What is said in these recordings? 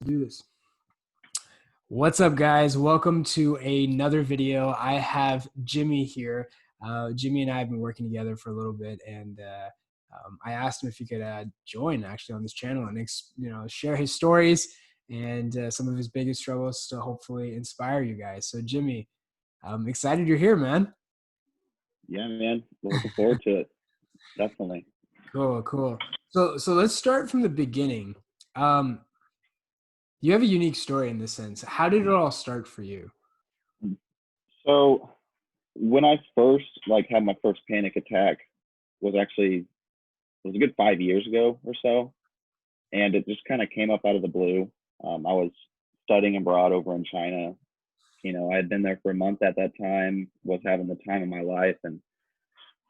Do this. What's up, guys? Welcome to another video. I have Jimmy here. Jimmy and I have been working together for a little bit, and I asked him if he could join actually on this channel and share his stories and some of his biggest struggles to hopefully inspire you guys. So, Jimmy, I'm excited you're here, man. Yeah, man. Looking forward to it. Definitely. Cool. So let's start from the beginning. You have a unique story in this sense. How did it all start for you? So when I first had my first panic attack was a good 5 years ago or so, and it just kind of came up out of the blue. I was studying abroad over in China. I had been there for a month at that time, was having the time of my life, and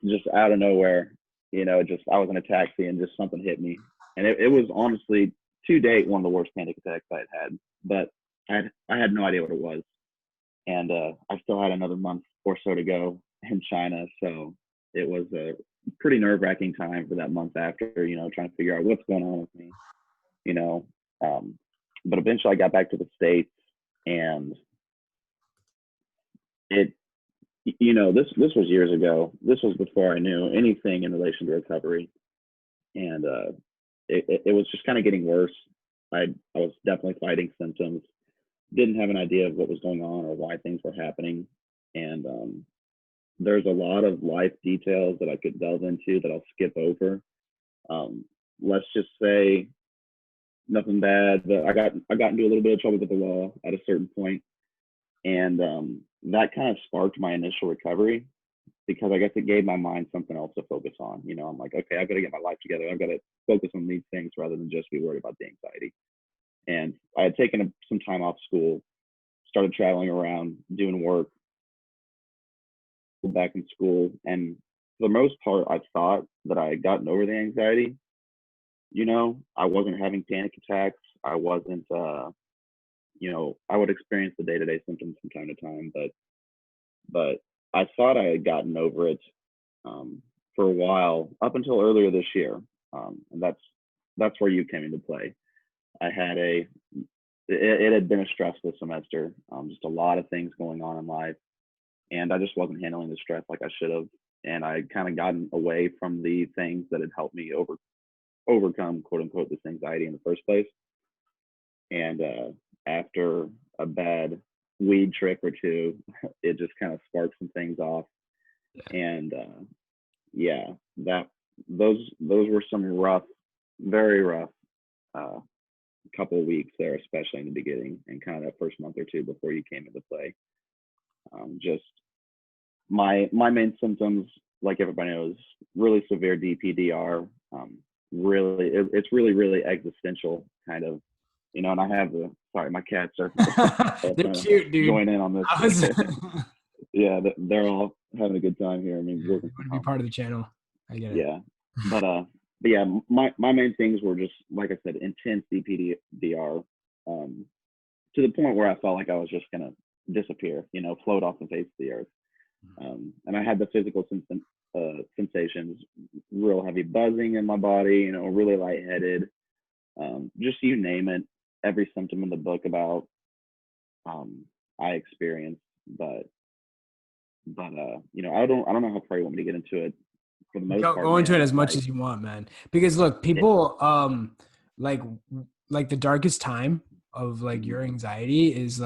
just out of nowhere, I was in a taxi and just something hit me, and it was honestly to date one of the worst panic attacks I had. But I had no idea what it was, and I still had another month or so to go in China, so it was a pretty nerve-wracking time for that month after, trying to figure out what's going on with me, you know. But eventually I got back to the States, and this was years ago. This was before I knew anything in relation to recovery, and it was just kind of getting worse. I was definitely fighting symptoms. Didn't have an idea of what was going on or why things were happening, and there's a lot of life details that I could delve into that I'll skip over. Let's just say nothing bad, but I got into a little bit of trouble with the law at a certain point, and that kind of sparked my initial recovery, because I guess it gave my mind something else to focus on. I'm like, okay, I've got to get my life together. I've got to focus on these things rather than just be worried about the anxiety. And I had taken some time off school, started traveling around, doing work, back in school, and for the most part, I thought that I had gotten over the anxiety. I wasn't having panic attacks. I wasn't, I would experience the day-to-day symptoms from time to time, but I thought I had gotten over it for a while, up until earlier this year, and that's where you came into play. I had it had been a stressful semester, just a lot of things going on in life, and I just wasn't handling the stress like I should have, and I kind of gotten away from the things that had helped me overcome, quote unquote, this anxiety in the first place. And after a bad weed trick or two, it just kind of sparked some things off. And yeah, those were some rough, very rough couple of weeks there, especially in the beginning and kind of that first month or two before you came into play. Just my main symptoms, like everybody knows, really severe DPDR. Really, it's really existential kind of, and I have sorry, my cats are they're cute, dude. Join in on this. Yeah, they're all having a good time here. I mean, you want to be part of the channel. I get it. Yeah, but yeah, my main things were just, like I said, intense DPDR, to the point where I felt like I was just gonna disappear, float off the face of the earth. And I had the physical sensations, real heavy buzzing in my body, really lightheaded, just you name it, every symptom in the book about I experienced. But I don't know how far you want me to get into it. For the most part, go into it as much as you want, man. Because look, people like the darkest time of your anxiety is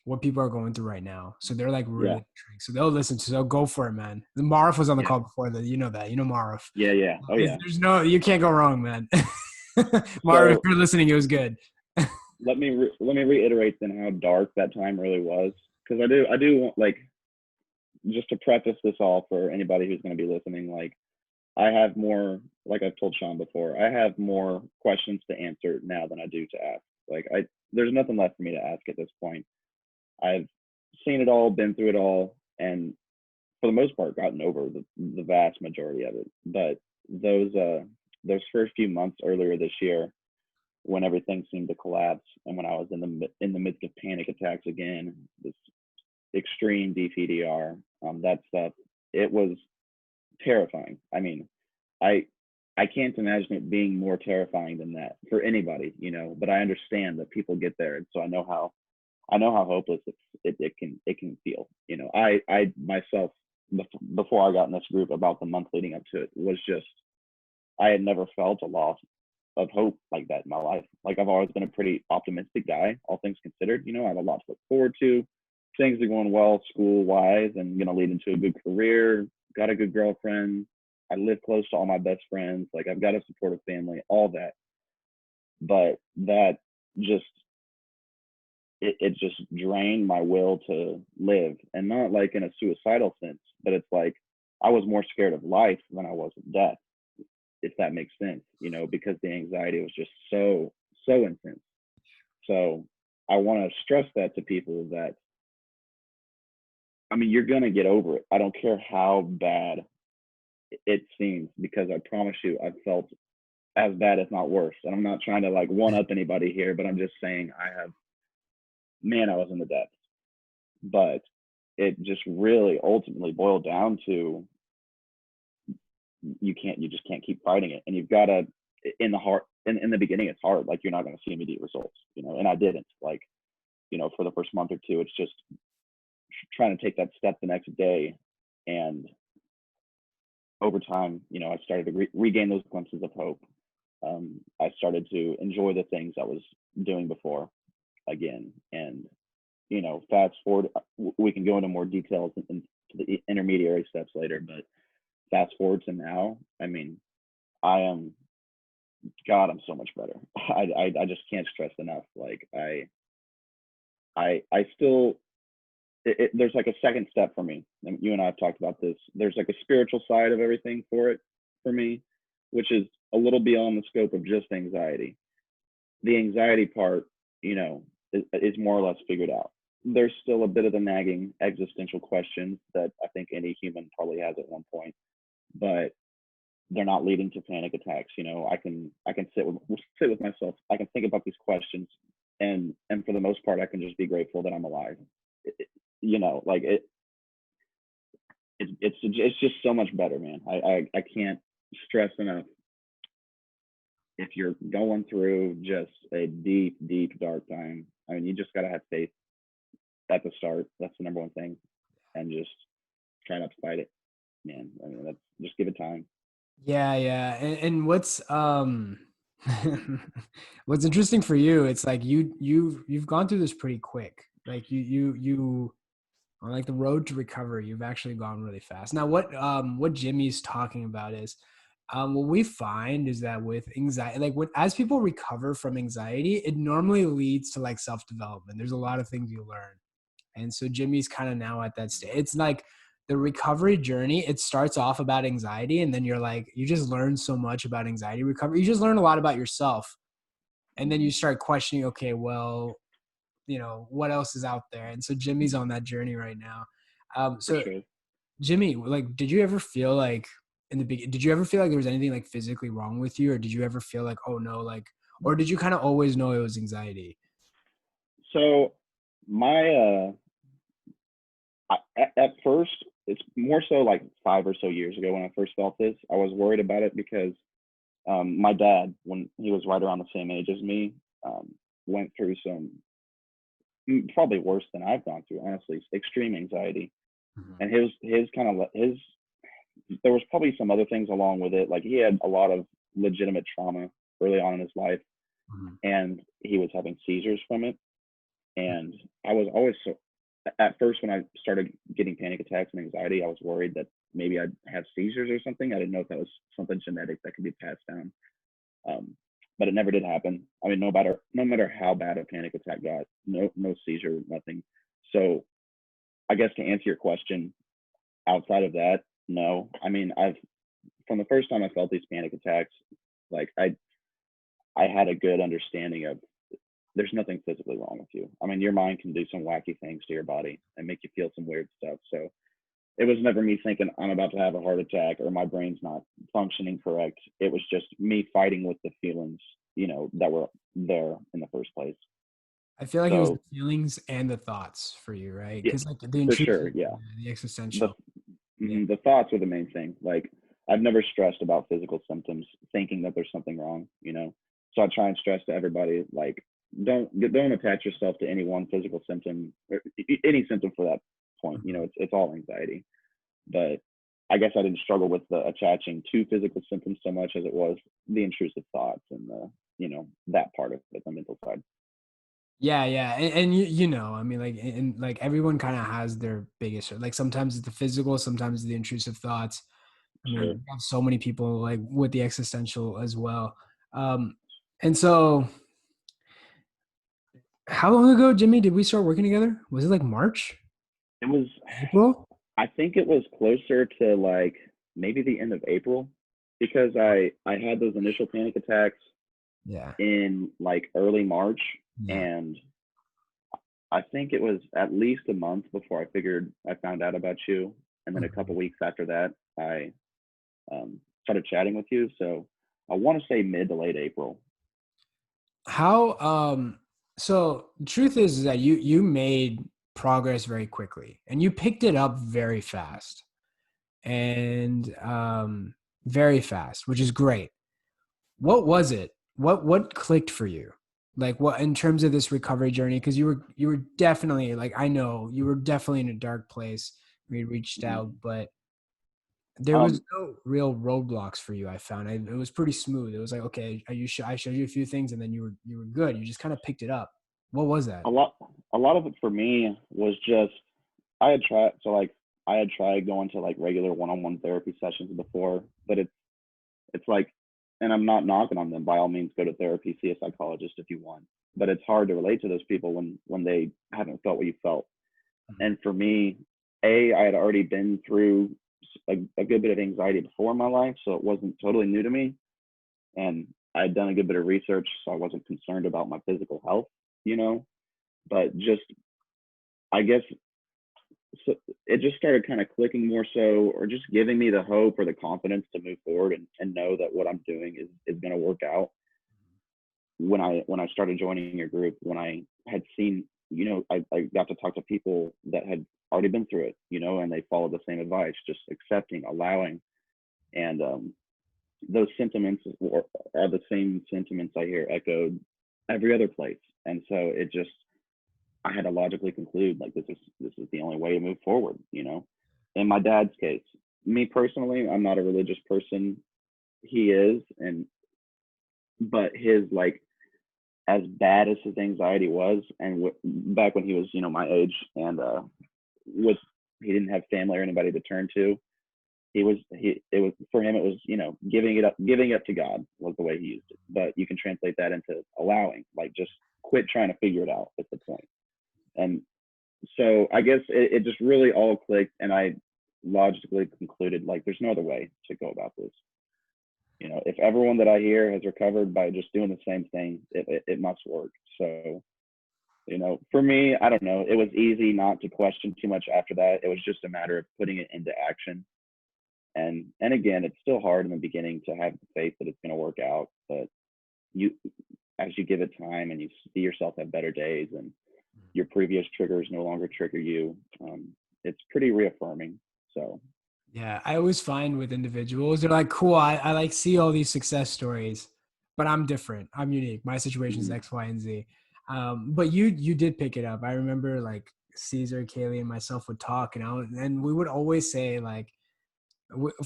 what people are going through right now. So they're really intrigued. So they'll listen to, so go for it, man. Marif was on the call before that. Marif. Yeah. Oh yeah. You can't go wrong, man. Marif, if you're listening, it was good. let me reiterate then how dark that time really was. Cause I do want, just to preface this all for anybody who's going to be listening, I have more, like I've told Shaan before, I have more questions to answer now than I do to ask. There's nothing left for me to ask at this point. I've seen it all, been through it all, and for the most part, gotten over the vast majority of it. But those first few months earlier this year, when everything seemed to collapse, and when I was in the midst of panic attacks again, this extreme DPDR, that stuff, it was terrifying. I mean, I I can't imagine it being more terrifying than that for anybody, you know. But I understand that people get there, and so I know how hopeless it can feel. You know, I myself before I got in this group about the month leading up to it was just I had never felt a loss of hope like that in my life. Like I've always been a pretty optimistic guy, all things considered. You know, I have a lot to look forward to. Things are going well school wise and going to lead into a good career. Got a good girlfriend. I live close to all my best friends. Like I've got a supportive family, all that. But that just it just drained my will to live, and not like in a suicidal sense, but it's like I was more scared of life than I was of death, if that makes sense, you know, because the anxiety was just so intense. So I want to stress that to people that I mean you're gonna get over it. I don't care how bad it seems, because I promise you I've felt as bad if not worse. And I'm not trying to like one up anybody here, but I'm just saying I have, man, I was in the depths. But it just really ultimately boiled down to you just can't keep fighting it, and you've got to in the heart in the beginning it's hard, like you're not going to see immediate results, you know, and I didn't, like, you know, for the first month or two it's just trying to take that step the next day. And over time, you know, I started to regain those glimpses of hope. I started to enjoy the things I was doing before again. And you know, fast forward, we can go into more details into the intermediary steps later, but fast forward to now, I mean, I am, God, I'm so much better. I just can't stress enough. Like I still, there's like a second step for me. And you and I have talked about this. There's like a spiritual side of everything for it, for me, which is a little beyond the scope of just anxiety. The anxiety part, you know, is more or less figured out. There's still a bit of the nagging existential questions that I think any human probably has at one point, but they're not leading to panic attacks. You know, I can sit with myself. I can think about these questions, and for the most part, I can just be grateful that I'm alive. You know, like it's just so much better, man. I can't stress enough. If you're going through just a deep dark time, I mean, you just gotta have faith at the start. That's the number one thing, and just try not to fight it, man. I mean, that's just give it time. Yeah, yeah. And what's interesting for you, it's like you've gone through this pretty quick. Like you on like the road to recovery, you've actually gone really fast. Now what Jimmy's talking about is what we find is that with anxiety, like when as people recover from anxiety, it normally leads to like self-development. There's a lot of things you learn. And so Jimmy's kind of now at that stage. It's like the recovery journey, it starts off about anxiety, and then you're like, you just learn so much about anxiety recovery. You just learn a lot about yourself. And then you start questioning, okay, well, you know, what else is out there? And so Jimmy's on that journey right now. For So sure. Jimmy, like, did you ever feel like in the beginning, did you ever feel like there was anything like physically wrong with you? Or did you ever feel like, oh no, like, or did you kind of always know it was anxiety? So my at first, it's more so like 5 or so years ago when I first felt this. I was worried about it because my dad, when he was right around the same age as me, went through some probably worse than I've gone through, honestly, extreme anxiety. Mhm. And his kind of his there was probably some other things along with it. Like he had a lot of legitimate trauma early on in his life, Mhm. and he was having seizures from it. And I was always so, at first when I started getting panic attacks and anxiety, I was worried that maybe I'd have seizures or something. I didn't know if that was something genetic that could be passed down. Um, but it never did happen. I mean, no matter how bad a panic attack got, no seizure, nothing. So I guess to answer your question, outside of that, no. I mean, I've from the first time I felt these panic attacks, like I had a good understanding of there's nothing physically wrong with you. I mean, your mind can do some wacky things to your body and make you feel some weird stuff. So it was never me thinking I'm about to have a heart attack or my brain's not functioning correct. It was just me fighting with the feelings, you know, that were there in the first place. I feel like it was the So feelings and the thoughts for you, right? yeah, Because like the for sure, intrusive, yeah. the The existential. Yeah. the thoughts were the main thing. Like I've never stressed about physical symptoms, thinking that there's something wrong, you know. So I try and stress to everybody, like, don't attach yourself to any one physical symptom or any symptom for that point. You know, it's all anxiety. But I guess I didn't struggle with the attaching to physical symptoms so much as it was the intrusive thoughts and the, you know, that part of it, the mental side. Yeah, yeah, and you know, I mean, like, and like everyone kind of has their biggest, like sometimes it's the physical, sometimes the intrusive thoughts. I mean, Sure. we have so many people like with the existential as well. Um, and so, how long ago, Jimmy, did we start working together? Was it like March, It was, April? I think it was closer to like maybe the end of April because I had those initial panic attacks Yeah, in like early March, yeah. and I think it was at least a month before I found out about you, and then a couple Mhm. weeks after that I started chatting with you. So I want to say mid to late April. How so the truth is that you made progress very quickly and you picked it up very fast and very fast, which is great. What was it? What clicked for you? Like what in terms of this recovery journey? Because you were definitely like I know you were definitely in a dark place. We reached Mhm. out, but there was Um, no real roadblocks for you. I found it was pretty smooth. It was like okay, I showed you a few things, and then you were good. You just kind of picked it up. What was that? a lot a lot of it for me was just I had tried so like I had tried going to like regular one-on-one therapy sessions before, but it's like, and I'm not knocking on them. By all means, go to therapy, see a psychologist if you want. But it's hard to relate to those people when they haven't felt what you felt. Mhm. And for me, I had already been through a good bit of anxiety before in my life, so it wasn't totally new to me. And I had done a good bit of research, so I wasn't concerned about my physical health, you know. But just, I guess, so it just started kind of clicking more so, or just giving me the hope or the confidence to move forward and know that what I'm doing is going to work out. When I started joining your group, when I had seen, you know, I got to talk to people that had already been through it, you know, and they followed the same advice, just accepting, allowing, and those sentiments are the same sentiments I hear echoed every other place. And so it just, I had to logically conclude like this is the only way to move forward, you know. In my dad's case, me personally, I'm not a religious person. He is, and but his like as bad as his anxiety was, and back when he was, you know, my age, and with he didn't have family or anybody to turn to. He it was for him. It was, you know, giving up to God was the way he used it. But you can translate that into allowing, like just quit trying to figure it out at the point. And so I guess it just really all clicked, and I logically concluded like there's no other way to go about this. You know, if everyone that I hear has recovered by just doing the same thing, it must work. So, you know, for me, I don't know. It was easy not to question too much after that. It was just a matter of putting it into action. And again, it's still hard in the beginning to have the faith that it's going to work out. But you, as you give it time and you see yourself have better days, and your previous triggers no longer trigger you, it's pretty reaffirming. So, Yeah, I always find with individuals, they're like, cool, I like see all these success stories, but I'm different. I'm unique. My situation is mhm, X, Y, and Z. But you did pick it up. I remember like Caesar, Kaylee, and myself would talk, and we would always say like,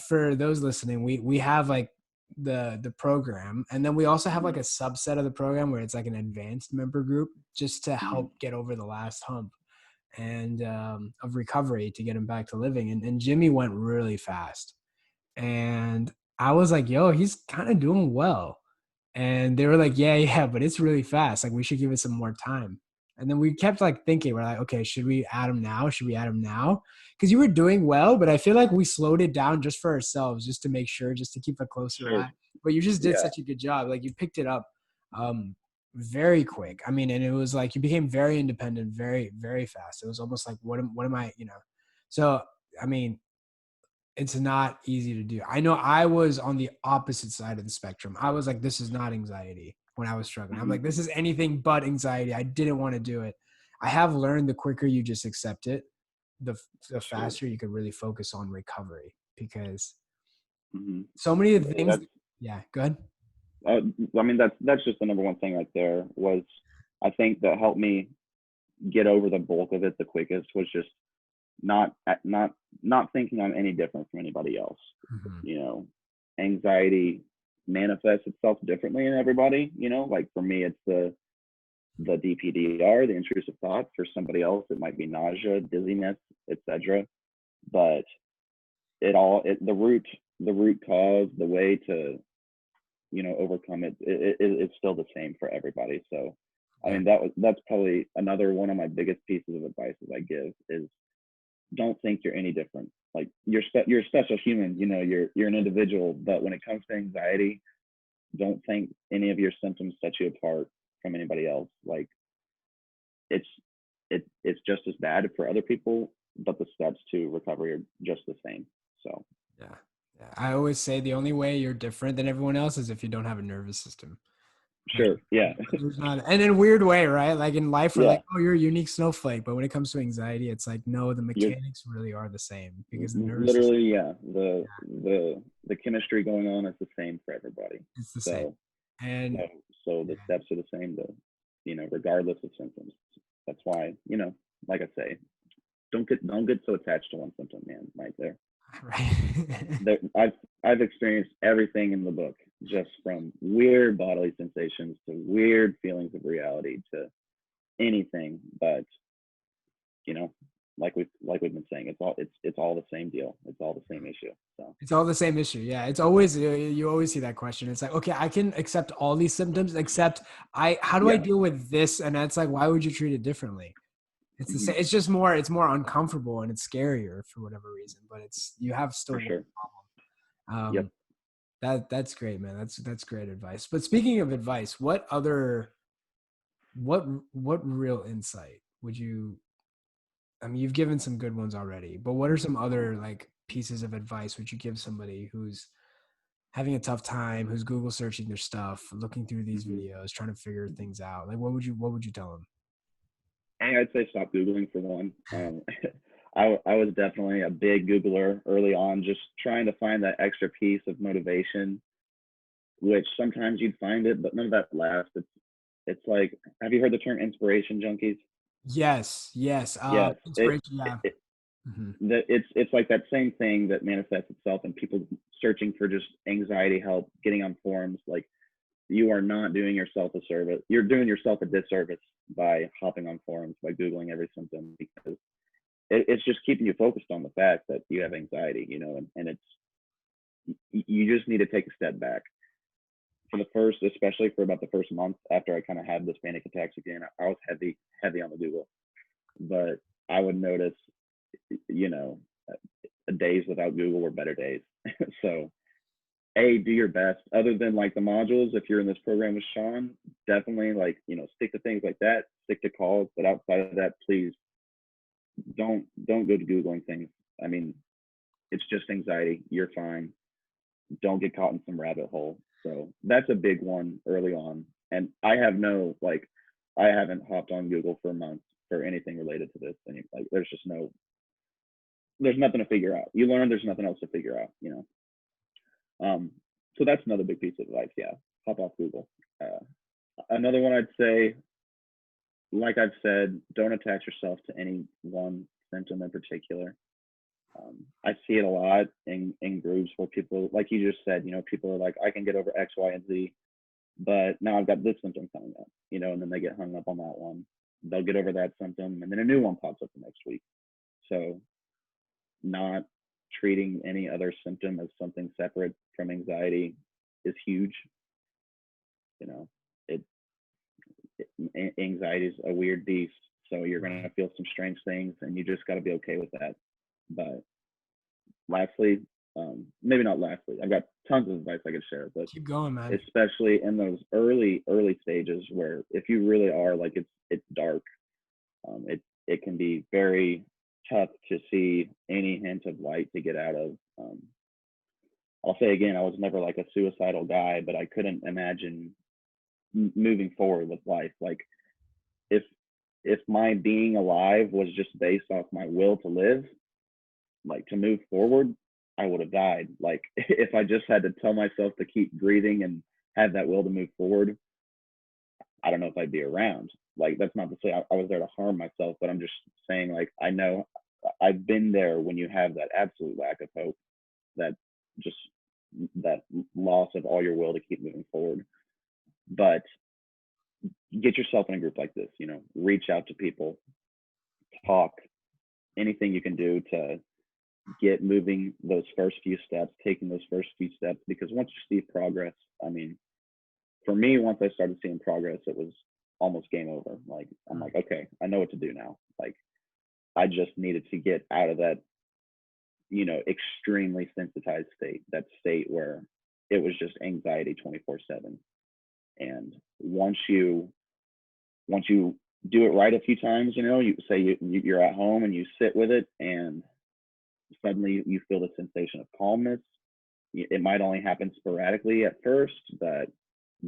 for those listening, we have like the program, and then we also have like mhm, a subset of the program where it's like an advanced member group just to mhm, help get over the last hump and of recovery to get him back to living. And Jimmy went really fast. And I was like, yo, he's kind of doing well. And they were like, yeah, yeah, but it's really fast. Like, we should give it some more time. And then we kept like thinking, we're like, okay, should we add him now? Should we add him now? Because you were doing well, but I feel like we slowed it down just for ourselves, just to make sure, just to keep a closer sure, eye. But you just did yeah, such a good job. Like, you picked it up very quick. I mean, and it was like you became very independent, very, very fast. It was almost like, what am I, you know? So, I mean, it's not easy to do. I know I was on the opposite side of the spectrum. I was like, this is not anxiety when I was struggling. I'm mhm, like, this is anything but anxiety. I didn't want to do it. I have learned the quicker you just accept it, the sure. faster you could really focus on recovery because Mhm. So many of the things. That's Yeah, go ahead. uh, I mean that's just the number one thing right there was I think that helped me get over the bulk of it the quickest was just not not not thinking I'm any different from anybody else. Mhm. You know, anxiety manifests itself differently in everybody. You know, like for me, it's the DPDR, the intrusive thoughts. For somebody else, it might be nausea, dizziness, etc. But the root cause, the way to overcome it's still the same for everybody. So I Yeah. mean that's probably another one of my biggest pieces of advice I give is don't think you're any different. Like you're a special human, you're an individual, but when it comes to anxiety, don't think any of your symptoms set you apart from anybody else. Like it's it's just as bad for other people, but the steps to recovery are just the same. So Yeah. Yeah. I always say the only way you're different than everyone else is if you don't have a nervous system. Like, sure, yeah. there's not, and in a weird way, right? Like in life, we're Yeah, like, oh, you're a unique snowflake. But when it comes to anxiety, it's like, no, the you're mechanics really are the same because the nervous system, literally, yeah, the chemistry going on is the same for everybody. it's the same. So so And so yeah, the steps are the same to regardless of symptoms. That's why, like I say, don't get so attached to one symptom, man. Right there. right. I've experienced everything in the book, just from weird bodily sensations to weird feelings of reality to anything. But you know, like we've been saying, it's all the same deal. It's all the same issue. So It's all the same issue. Yeah. It's always, you always see that question. It's like, okay, I can accept all these symptoms, except how do I yeah, deal with this? And that's like, why would you treat it differently? It's the hmm same. It's just more, it's more uncomfortable and it's scarier for whatever reason, but you have still for one sure. problem. Yep. That's great, man. That's great advice. But speaking of advice, what real insight would you, I mean, you've given some good ones already, but what are some other like pieces of advice would you give somebody who's having a tough time, who's Google searching their stuff, looking through these hmm videos, trying to figure things out? Like what would you tell them? And I'd say stop Googling for one. I was definitely a big Googler early on, just trying to find that extra piece of motivation, which sometimes you'd find it, but none of that lasts. It's like, have you heard the term inspiration junkies? Yes, yes. Yes. Inspiration, yeah. Hmm. It's like that same thing that manifests itself in people searching for just anxiety help, getting on forums. Like you are not doing yourself a service. You're doing yourself a disservice by hopping on forums, by Googling every symptom, because it's just keeping you focused on the fact that you have anxiety, and you just need to take a step back. For the first, especially for about the first month after I kind of had this panic attacks again, I was heavy on the Google, but I would notice, you know, days without Google were better days. So, do your best. Other than like the modules, if you're in this program with Shaan, definitely like stick to things like that, stick to calls. But outside of that, please don't go to googling things. I mean, it's just anxiety. You're fine. Don't get caught in some rabbit hole. So that's a big one early on. And I haven't hopped on Google for months for anything related to this. And like, there's nothing to figure out. You learn there's nothing else to figure out. So that's another big piece of advice. Yeah, hop off Google. Another one I'd say, like I've said, don't attach yourself to any one symptom in particular. I see it a lot in groups where people, like you just said, people are like, I can get over X, Y, and Z, but now I've got this symptom coming up, and then they get hung up on that one. They'll get over that symptom, and then a new one pops up the next week. So, not treating any other symptom as something separate from anxiety is huge. You know, it, anxiety is a weird beast, so you're gonna Right. feel some strange things, and you just got to be okay with that. But lastly, maybe not lastly, I've got tons of advice I could share, but Keep going, man. especially in those early stages where if you really are like it's dark, it can be very tough to see any hint of light to get out of. I'll say again, I was never like a suicidal guy, but I couldn't imagine moving forward with life. Like if if my being alive was just based off my will to live, like to move forward, I would have died. Like if I just had to tell myself to keep breathing and have that will to move forward, I don't know if I'd be around. Like that's not to say I was there to harm myself, but I'm just saying like I know I've been there when you have that absolute lack of hope, that just that loss of all your will to keep moving forward. But get yourself in a group like this, you know, reach out to people, talk, anything you can do to get moving those first few steps, taking those first few steps, because once you see progress, I mean, for me, once I started seeing progress, it was almost game over. Like, I'm like, okay, I know what to do now. Like, I just needed to get out of that, you know, extremely sensitized state, that state where it was just anxiety 24/7. And once you do it right a few times, you know, you say you're at home and you sit with it, and suddenly you feel the sensation of calmness. It might only happen sporadically at first, but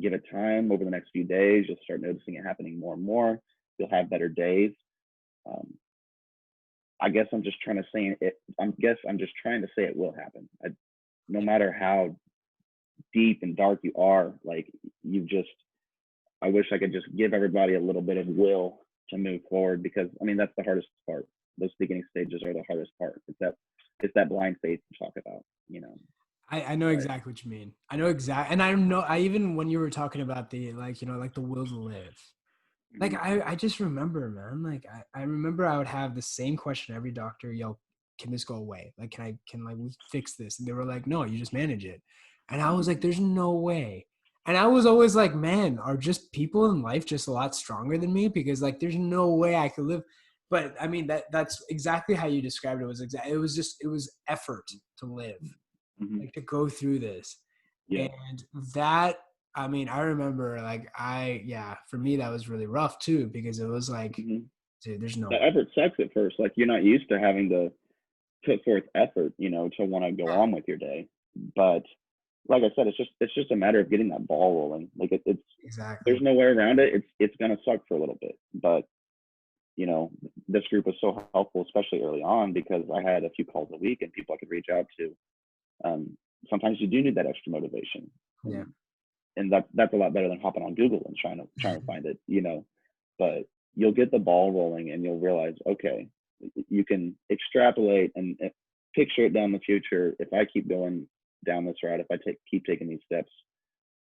give it time. Over the next few days, you'll start noticing it happening more and more. You'll have better days. Um, I guess I'm just trying to say it. I guess I'm just trying to say it will happen. No matter how deep and dark you are, like you just, I wish I could just give everybody a little bit of will to move forward, because I mean that's the hardest part. Those beginning stages are the hardest part. It's that blind faith to talk about, you know. I know But exactly what you mean. I know exactly, and I know, I even when you were talking about the, like, you know, like the will to live, like mhm, I just remember, man, like I remember I would have the same question every doctor, yo, can this go away? Like, can like we fix this? And they were like, no, you just manage it. And I was mhm, like, there's no way. And I was always like, man, are just people in life just a lot stronger than me? Because like there's no way I could live. But I mean that's exactly how you described it. It was just, it was effort to live, mhm, like to go through this. yeah. And that, I mean, I remember like yeah, for me that was really rough too, because it was like, Mhm. dude, there's no The way. effort sucks at first. Like you're not used to having to put forth effort, you know, to want to go on with your day. But like I said, it's just a matter of getting that ball rolling. Like it's Exactly. there's no way around it. It's gonna suck for a little bit, but you know, this group was so helpful, especially early on, because I had a few calls a week and people I could reach out to. Sometimes you do need that extra motivation, Yeah. and that's a lot better than hopping on Google and trying to find it, you know. But you'll get the ball rolling and you'll realize, okay, you can extrapolate and picture it down the future. If I keep going down this route, if I keep taking these steps,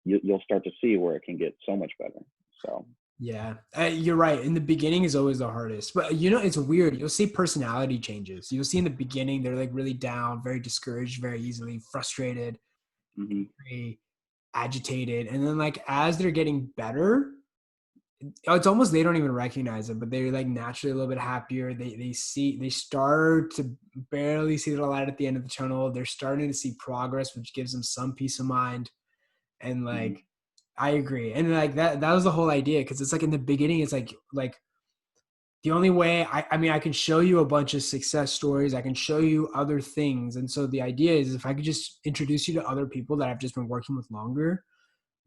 you'll start to see where it can get so much better. So Yeah, you're right. In the beginning is always the hardest, but you know, it's weird. You'll see personality changes. You'll see in the beginning, they're like really down, very discouraged, very easily frustrated, mhm, very agitated. And then like, as they're getting better, it's almost, they don't even recognize it, but they're like naturally a little bit happier. They start to barely see the light at the end of the tunnel. They're starting to see progress, which gives them some peace of mind. And mhm, like, I agree. And like that was the whole idea. Cause it's like in the beginning, it's like the only way I mean, I can show you a bunch of success stories. I can show you other things. And so the idea is, if I could just introduce you to other people that I've just been working with longer,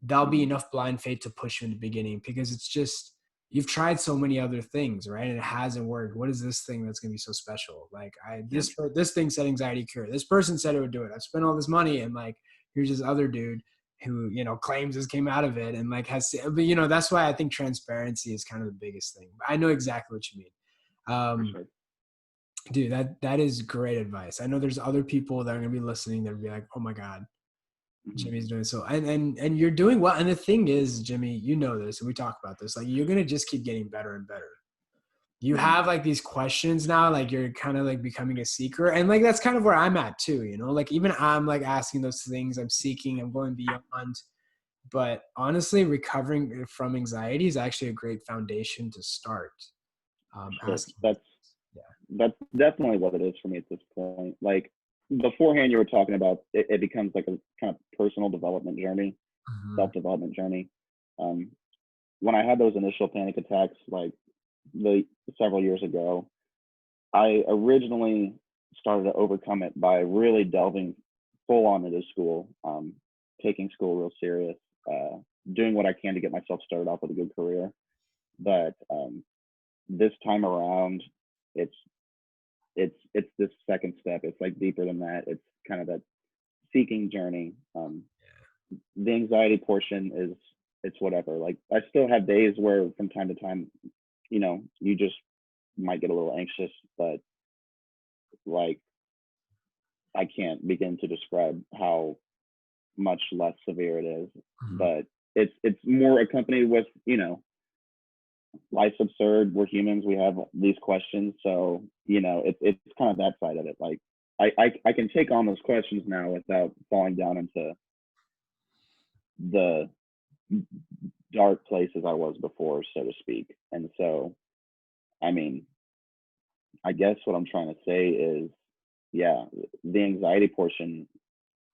that'll be mhm, enough blind faith to push you in the beginning, because it's just, you've tried so many other things, right? And it hasn't worked. What is this thing that's going to be so special? Like yeah, this thing said anxiety cure. This person said it would do it. I've spent all this money, and like, here's this other dude who, you know, claims this came out of it and like has, but you know, that's why I think transparency is kind of the biggest thing. I know exactly what you mean. for Um, sure. dude, that is great advice. I know there's other people that are going to be listening that will be like, oh my God, Mhm, Jimmy's doing so, and you're doing well. And the thing is, Jimmy, you know this, and we talk about this. Like, you're gonna just keep getting better and better. You mhm, have like these questions now, like you're kind of like becoming a seeker, and like that's kind of where I'm at too. You know, like even I'm like asking those things. I'm seeking. I'm going beyond. But honestly, recovering from anxiety is actually a great foundation to start. for sure. Asking. Yeah. That's definitely what it is for me at this point. Like beforehand, you were talking about it becomes like a kind of personal development journey, Mhm. self development journey. Um, when I had those initial panic attacks, like the several years ago, I originally started to overcome it by really delving full on into school, taking school real serious, uh, doing what I can to get myself started off with a good career. But this time around, it's it's this second step. It's like deeper than that. It's kind of that seeking journey. The anxiety portion is, it's whatever. Like I still have days where from time to time, you just might get a little anxious, but like I can't begin to describe how much less severe it is. Mhm. But it's more accompanied with, life's absurd. We're humans. We have these questions. So, it's kind of that side of it. Like I can take on those questions now without falling down into the dark places I was before, so to speak. And so, I mean, I guess what I'm trying to say is, yeah, the anxiety portion,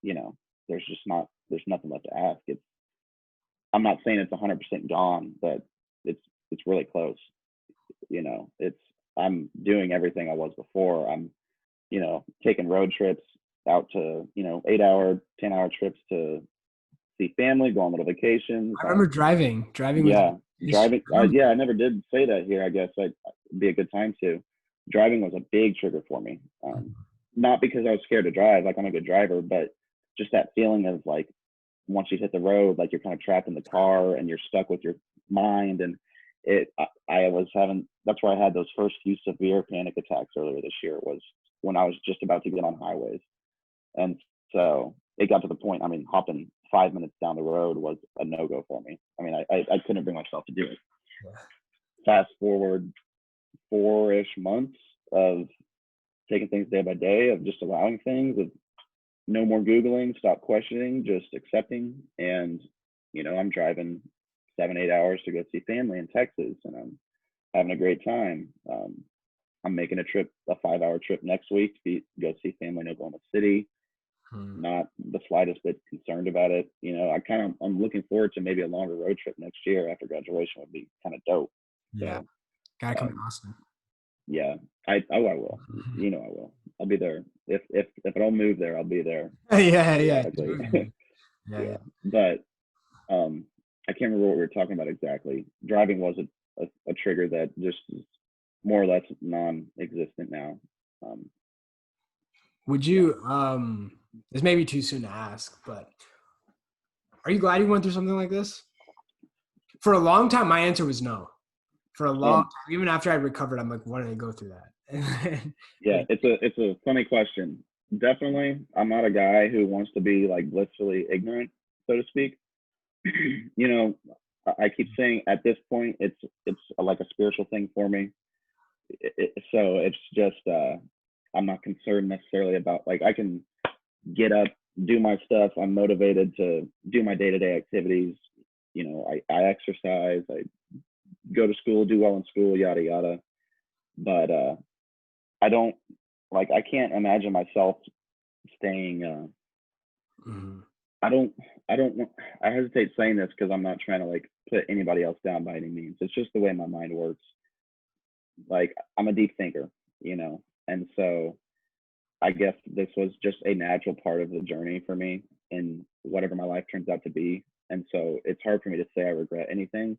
there's nothing left to ask. I'm not saying it's 100% gone, but it's really close. It's I'm doing everything I was before. I'm taking road trips out to 8-hour, 10-hour trips to see family, go on little vacations. I remember driving with Yeah, you. driving. I never did say that here. I guess it'd be a good time to. Driving was a big trigger for me. Not because I was scared to drive, like I'm a good driver, but just that feeling of like once you hit the road, like you're kind of trapped in the car and you're stuck with your mind. And I was having, that's where I had those first few severe panic attacks earlier this year, was when I was just about to get on highways. And so it got to the point, I mean, hopping 5 minutes down the road was a no-go for me. I mean, I couldn't bring myself to do it. Yeah. Fast forward 4-ish months of taking things day by day, of just allowing things, of no more Googling, stop questioning, just accepting. And, I'm driving 7-8 hours to go see family in Texas, and I'm having a great time. I'm making a 5-hour trip next week to go see family in Oklahoma City. Not the slightest bit concerned about it. I'm looking forward to maybe a longer road trip next year after graduation. Would be kind of dope. Yeah. So, Gotta come to Austin. yeah, I will. I will. I'll be there. If I don't move there, I'll be there Yeah. periodically. Yeah. But I can't remember what we were talking about exactly. Driving was a trigger that just is more or less non-existent now. Would you, this may be too soon to ask, but are you glad you went through something like this? For a long time, my answer was no. For a long Um, time, even after I recovered, I'm like, why did I go through that? yeah, it's a funny question. Definitely, I'm not a guy who wants to be like blissfully ignorant, so to speak. I keep saying at this point, it's like a spiritual thing for me. So it's just I'm not concerned necessarily about, like, I can get up, do my stuff. I'm motivated to do my day-to-day activities. I exercise, I go to school, do well in school, yada yada. But I don't, like, I can't imagine myself staying. Mhm. I don't I don't want, I hesitate saying this because I'm not trying to like put anybody else down by any means. It's just the way my mind works. Like I'm a deep thinker, and so I guess this was just a natural part of the journey for me in whatever my life turns out to be. And so it's hard for me to say I regret anything.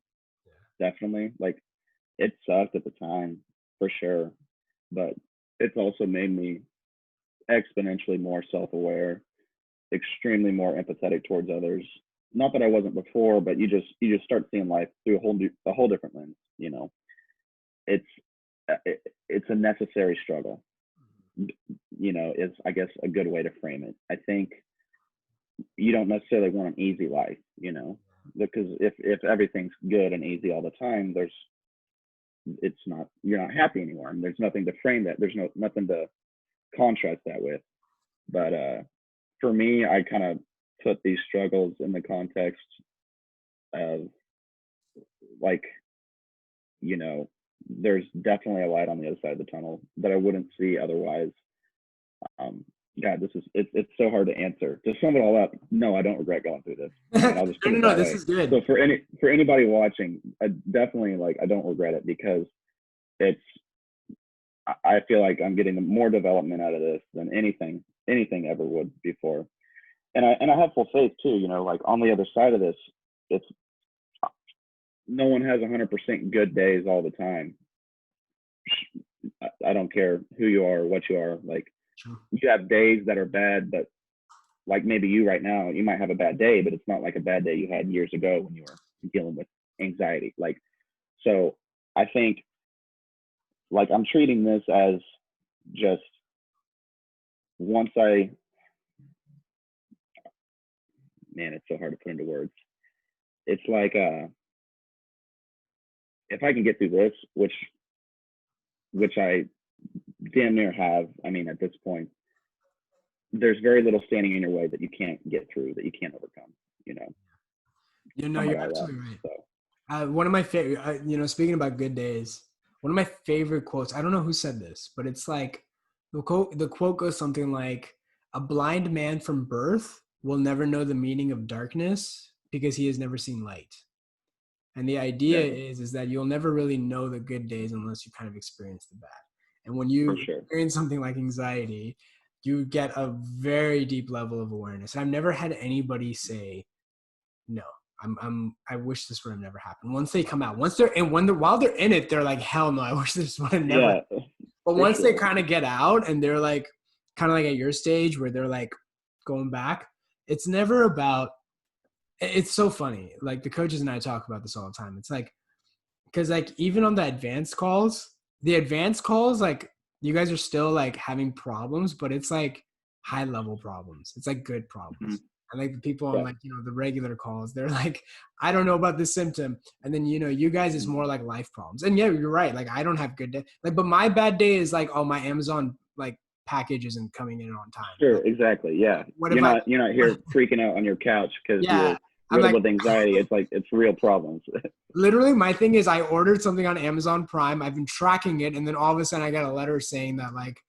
Definitely. Like it sucked at the time for sure, but it's also made me exponentially more self-aware, extremely more empathetic towards others. Not that I wasn't before, but you just start seeing life through a whole different lens. It's it's a necessary struggle, is I guess a good way to frame it. I think you don't necessarily want an easy life, because if everything's good and easy all the time, it's not, you're not happy anymore, and there's nothing to frame that. There's nothing to contrast that with. But for me, I kind of put these struggles in the context of, like, there's definitely a light on the other side of the tunnel that I wouldn't see otherwise. Um, God, it's so hard to answer. To sum it all up, no, I don't regret going through this. I mean, I'll just put it No, that this way. is good. So for anybody watching, I definitely, like, I don't regret it, because it's I feel like I'm getting more development out of this than anything ever would before. And I have full faith too, like on the other side of this, it's no one has 100% good days all the time. I don't care who you are, what you are. Like, True. you have days that are bad, but like maybe you right now, you might have a bad day, but it's not like a bad day you had years ago when you were dealing with anxiety. Like, so I think like I'm treating this as just once I, man, it's so hard to put into words. It's like, if I can get through this, which I damn near have, I mean, at this point, there's very little standing in your way that you can't get through, that you can't overcome, you know, You know, sum it you're all up. absolutely right. So One of my favorite, speaking about good days, one of my favorite quotes, I don't know who said this, but it's like the quote goes something like, a blind man from birth will never know the meaning of darkness because he has never seen light. And the idea yeah, is that you'll never really know the good days unless you kind of experience the bad. And when for you sure. experience something like anxiety, you get a very deep level of awareness. I've never had anybody say, no, I wish this would have never happened. Once they come out, once they're in, while they're in it, they're like, hell no, I wish this would have never. Yeah, But for once they sure. kind of get out and they're like, kind of like at your stage where they're like going back, it's never about, it's so funny. Like the coaches and I talk about this all the time. It's like, because like even on the advanced calls, like you guys are still like having problems, but it's like high level problems. It's like good Mhm. problems. And like the people on Yeah. like, the regular calls, they're like, I don't know about this symptom. And then, you guys is Mhm. more like life problems. And yeah, you're right. Like I don't have good day. Like, but my bad day is like, oh, my Amazon like package isn't coming in on time. Sure, Like, exactly. Yeah. what if You're I, not you're not what, here freaking out on your couch because yeah, you're I'm riddled like, with anxiety. It's like it's real problems. literally my thing is I ordered something on Amazon Prime. I've been tracking it, and then all of a sudden I got a letter saying that like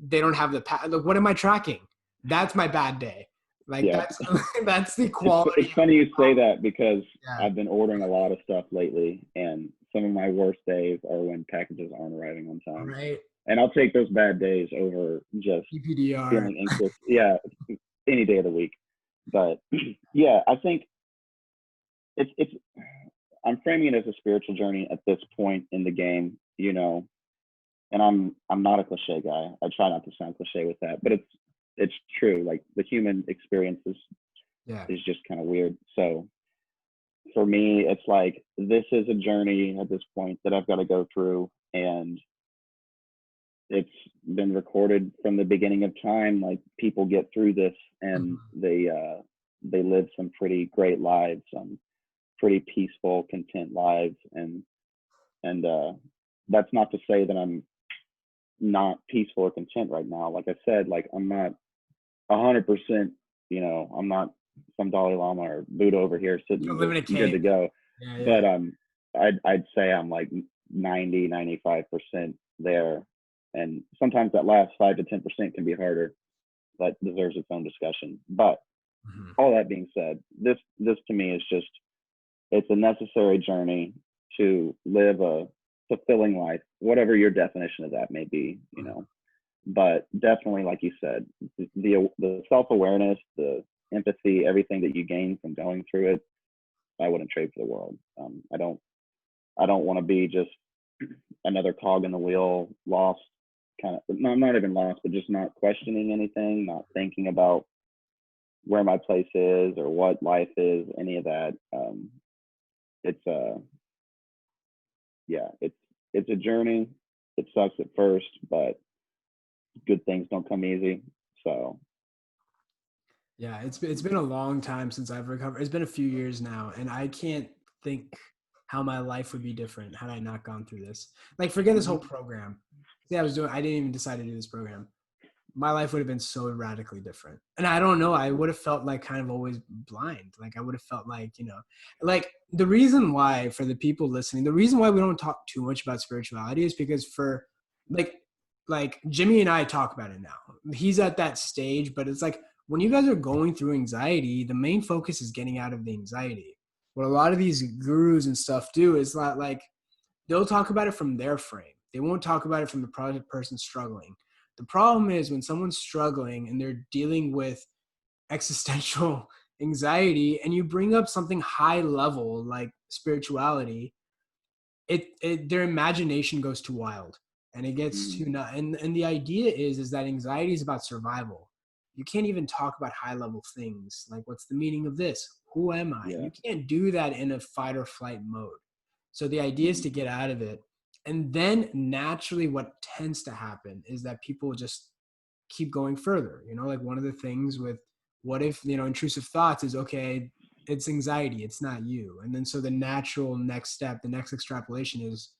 they don't have like, what am I tracking? That's my bad day. Like Yeah. that's that's the It's quality of funny the you say problem. that because Yeah. I've been ordering a lot of stuff lately, and some of my worst days are when packages aren't arriving on time. Right. And I'll take those bad days over just PPDR. feeling anxious. Yeah, any day of the week. But yeah, I think it's I'm framing it as a spiritual journey at this point in the game, you know. And I'm not a cliche guy. I try not to sound cliche with that, but it's true. Like the human experience Yeah. is just kind of weird. So for me, it's like this is a journey at this point that I've got to go through, and it's been recorded from the beginning of time. Like people get through this, and Mhm. they live some pretty great lives, pretty peaceful, content lives, and that's not to say that I'm not peaceful or content right now. Like I said, like I'm not 100%. You know, I'm not some Dalai Lama or Buddha over here You sitting don't live in just a good cave. to go. Yeah, yeah. But I'd say I'm like 90, 95% there, and sometimes that last 5 to 10% can be harder. That deserves its own discussion. But Mhm. all that being said, this to me is just it's a necessary journey to live a fulfilling life, whatever your definition of that may be, you Mhm. know. But definitely, like you said, the self awareness, the empathy, everything that you gain from going through it, I wouldn't trade for the world. I don't want to be just another cog in the wheel, lost, kind of. No, I'm not even lost, but just not questioning anything, not thinking about where my place is or what life is, any of that. It's yeah, it's a journey. It sucks at first, but good things don't come easy. So Yeah, it's been a long time since I've recovered. It's been a few years now, and I can't think how my life would be different had I not gone through this. Like, forget this whole mhm. program. See, I didn't even decide to do this program. My life would have been so radically different. And I don't know, I would have felt like kind of always blind. Like I would have felt like, like the reason why, for the people listening, the reason why we don't talk too much about spirituality is because for like Jimmy and I talk about it now. He's at that stage, but it's like when you guys are going through anxiety, the main focus is getting out of the anxiety. What a lot of these gurus and stuff do is not like they'll talk about it from their frame. They won't talk about it from the person struggling. The problem is when someone's struggling and they're dealing with existential anxiety and you bring up something high level like spirituality, their imagination goes too wild. and it gets Mhm. too nut. And the idea is that anxiety is about survival. You can't even talk about high level things like what's the meaning of this? Who am I? Yeah. You can't do that in a fight or flight mode. So the idea is Mhm. to get out of it. And then naturally what tends to happen is that people just keep going further. Like one of the things with what if, intrusive thoughts is okay, it's anxiety, it's not you. And then so the natural next step, the next extrapolation is,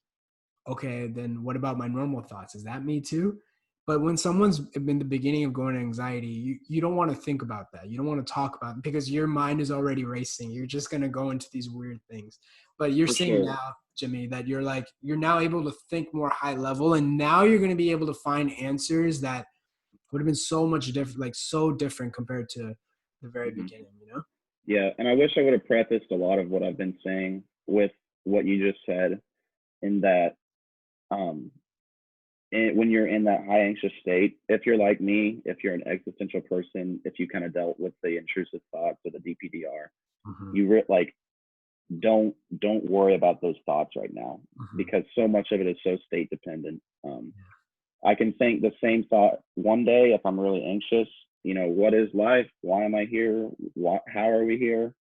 okay, then what about my normal thoughts? Is that me too? But when someone's in the beginning of going to anxiety, you don't want to think about that. You don't want to talk about it because your mind is already racing. You're just going to go into these weird things. But you're For saying sure. now, Jimmy, that you're now able to think more high level, and now you're going to be able to find answers that would have been so much different, like so different compared to the very Mhm. beginning. Yeah, and I wish I would have prefaced a lot of what I've been saying with what you just said, in that um, when you're in that high anxious state, if you're like me, if you're an existential person, if you kind of dealt with the intrusive thoughts or the DPDR, Mm-hmm. like don't worry about those thoughts right now, Mm-hmm. because so much of it is so state dependent. I can think the same thought one day if I'm really anxious. What is life? Why am I here? How are we here?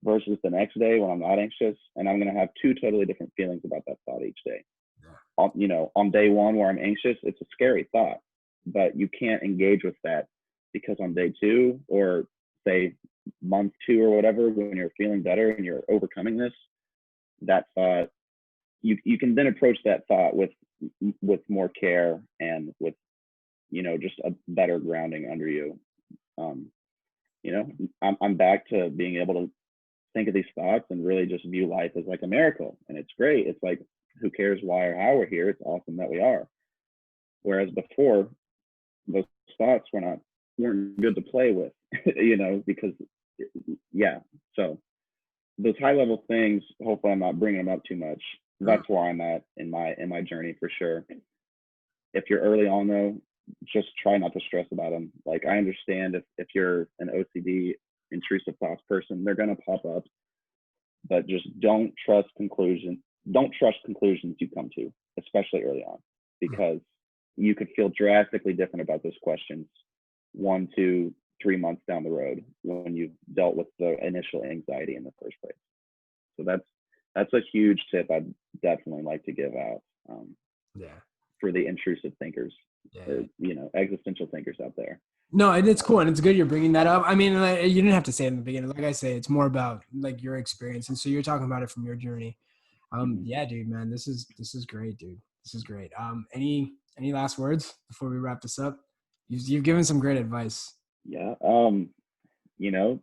Versus the next day when I'm not anxious, and I'm going to have two totally different feelings about that thought each day. Yeah. On day one where I'm anxious, it's a scary thought, but you can't engage with that, because on day two, or say month two or whatever, when you're feeling better and you're overcoming this, that thought, you can then approach that thought with more care, and with just a better grounding under you. Um, I'm back to being able to think of these thoughts and really just view life as like a miracle, and it's great. It's like, who cares why or how we're here? It's awesome that we are. Whereas before, those thoughts weren't good to play with, because yeah. So those high level things, hopefully I'm not bringing them up too much. Mm. That's where I'm at in my journey, for sure. If you're early on though, just try not to stress about them. Like, I understand if you're an OCD intrusive thoughts person, they're gonna pop up, but just don't trust conclusions you come to, especially early on, because you could feel drastically different about those questions 1, 2, 3 months down the road, when you've dealt with the initial anxiety in the first place. So that's a huge tip I'd definitely like to give out, Yeah. for the intrusive thinkers, Yeah. or Yeah. existential thinkers out there. No, and it's cool, and it's good you're bringing that up. I mean, like, you didn't have to say it in the beginning. Like I say, it's more about like your experience, and so you're talking about it from your journey. Mhm. Yeah, dude, man, this is great, dude. This is great. Any last words before we wrap this up? You've given some great advice. Yeah.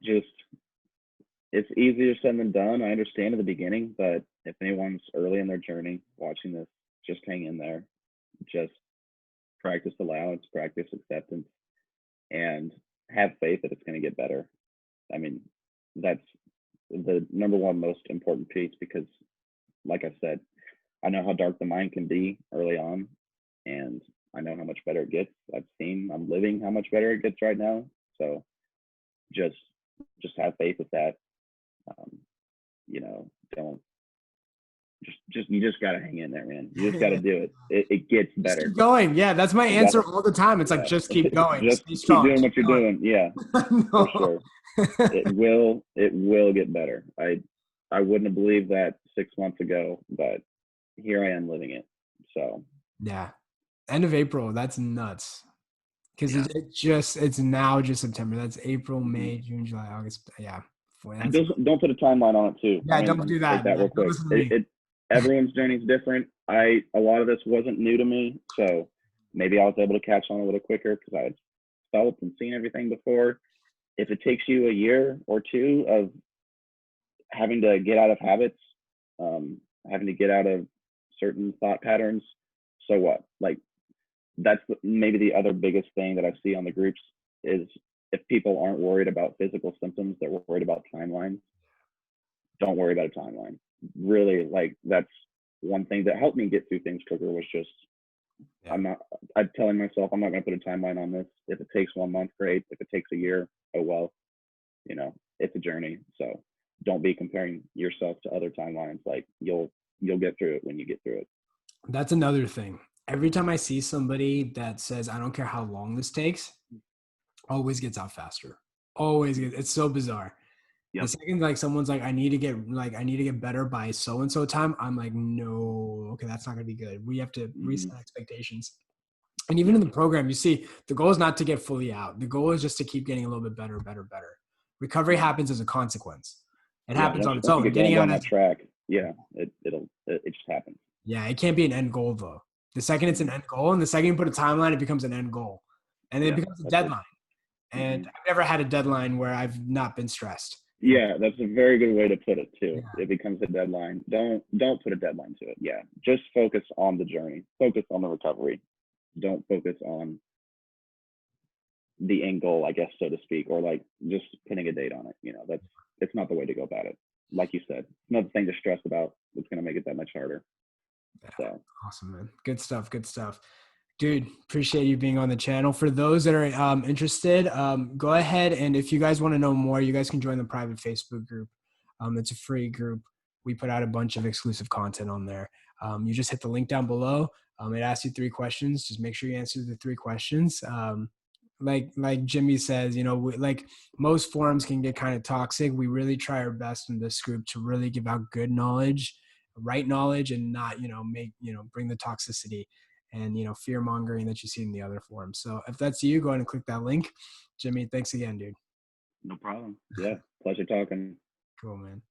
Just, it's easier said than done. I understand at the beginning, but if anyone's early in their journey watching this, just hang in there. Just practice allowance, practice acceptance, and have faith that it's going to get better. I mean, that's the number one most important piece, because, like I said, I know how dark the mind can be early on, and I know how much better it gets. I'm living how much better it gets right now. So just just have faith with that. Um, don't just you just gotta hang in there, man. You just gotta do it. It gets Just keep better. going. Yeah, that's my And that's answer all the time. It's like Yeah. just keep going, Just stay keep strong, doing keep what you're doing. Yeah, going. for No. sure. It will get better. I wouldn't have believed that 6 months ago, but here I am living it. So Yeah, end of April. That's nuts. Because yeah. it's now just September. That's April, Hmm. May, June, July, August. Yeah, boy, And that's don't put a timeline on it too. yeah. Let Don't me do state that. that Yeah, real don't quick. listen to It, me. it Everyone's journey is different. A lot of this wasn't new to me, so maybe I was able to catch on a little quicker because I had felt and seen everything before. If it takes you a year or two of having to get out of habits, um, having to get out of certain thought patterns, so what? Like, that's maybe the other biggest thing that I see on the groups is, if people aren't worried about physical symptoms, they're worried about timelines. Don't worry about a timeline. Really, like, that's one thing that helped me get through things quicker, was just, Yeah, I'm not, I'm telling myself I'm not going to put a timeline on this. If it takes 1 month, great. If it takes a year, oh well. It's a journey. So don't be comparing yourself to other timelines. Like, you'll get through it when you get through it. that's another thing. every time I see somebody that says, I don't care how long this takes, always gets out faster. Always gets, it's so bizarre. The Yep. second like someone's like, I need to get better by so and so time, I'm like, no, okay, that's not gonna be good. We have to Hmm. reset expectations. And even in Yep. the program, you see, the goal is not to get fully out. The goal is just to keep getting a little bit better, better, better. Recovery Hmm. happens as a consequence. It Yeah. happens Once on you its once you own. get Getting going out down as that track, yeah, it just happens. yeah, it can't be an end goal though. The second it's an Hmm. end goal, and the second you put a timeline, it becomes an end goal, and it Yeah, becomes a that's it. deadline. And Hmm. I've never had a deadline where I've not been stressed. And Yeah, that's a very good way to put it too. yeah, It becomes a deadline. Don't put a deadline to it. Yeah, just focus on the journey. Focus on the recovery. Don't focus on the end goal, I guess, so to speak, or like just putting a date on it. That's it's not the way to go about it. Like you said, it's another thing to stress about. It's going to make it that much harder. yeah, So, awesome, man. Good stuff. Good stuff. Dude, appreciate you being on the channel. For those that are interested, go ahead and if you guys want to know more, you guys can join the private Facebook group. It's a free group. We put out a bunch of exclusive content on there. You just hit the link down below. It asks you 3 questions. Just make sure you answer the 3 questions. Like Jimmy says, like most forums can get kind of toxic. We really try our best in this group to really give out good knowledge, right knowledge, and not make bring the toxicity and fear mongering that you see in the other forums. So if that's you, go ahead and click that link. Jimmy, thanks again, dude. no problem. Yeah, pleasure talking. Cool, man.